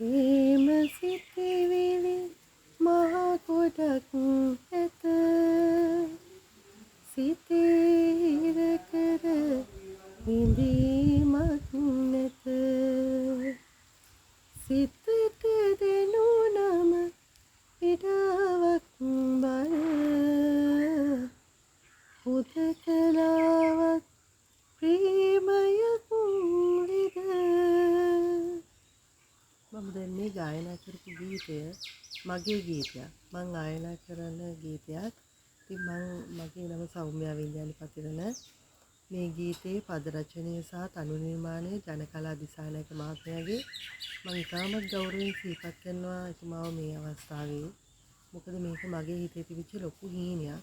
ප්‍රේම සිතිවිලි මහ ගොඩක් ඇත සිතේ හිර කර විඳීමක් නැත සිතට දෙනු නම පිටාවක් බල හුදකලාවක් ප්‍රේමයක් විද මම දැන් මේ ගායනා කරපු ගීතය මගේ ගීතයක්. මම ගායනා කරන ගීතයක්. ඉතින් මගේ නම සෞම්‍යා විඤ්ඤාණි පතිරණ. මේ ගීතයේ පද රචනය සහ තනු නිර්මාණය ජනකලා දිසානායක මහත්මයාගේ. මම ඉතාමත් ගෞරවයෙන් සිහිපත් කරනවා එතුමාව මේ අවස්ථාවේ. මොකද මේක මගේ හිතේ තිබිච්ච ලොකු හීනයක්.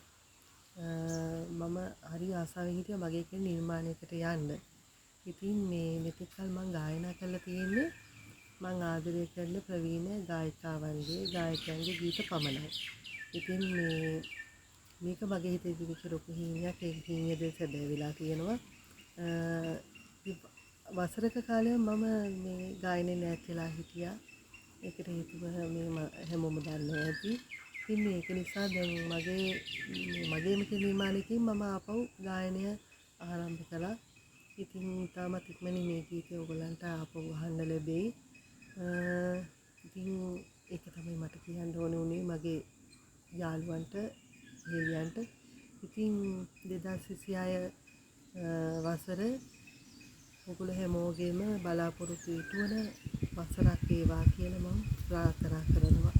මම හරි ආසාවෙන් හිටියා මගේ කියන නිර්මාණයකට යන්න. ඉතින් මේ මෙතෙක් කල මම ගායනා කරලා තියෙන්නේ මම ආදරය කරන ප්‍රවීණ ගායිකාවන්ගේ ගායකයන්ගේ ගීත පමණයි. ඉතින් මේක මගේ හිතේ තිබිච්ච ලොකු හීනයක්. ඒ හීනිය දැන් සැබෑ වෙලා තියෙනවා. වසරක කාලයක් මම මේ ගායනයෙන් ඈත් වෙලා හිටියා. ඒකට හේතුව මේ හැමෝම දන්නවා ඇති. ඉතින් මේක නිසා දැන් මගේම නිර්මාණයකින් මම ආපහු ගායනය ආරම්භ කළා. ඉතින් තාමත් ඉක්මනින් මේ ගීතය ඔයගලන්ට ආපහු අහන්න ලැබෙයි. ඉතින් ඒක තමයි මට කියන්න ඕනේ උනේ මගේ යාළුවන්ට දෙවියන්ට. ඉතින් 2026 වසර ඔයගොල්ලෝ හැමෝගෙම බලාපොරොත්තු ඉටුවන වසරක් වේවා කියලා මම ප්‍රාර්ථනා කරනවා.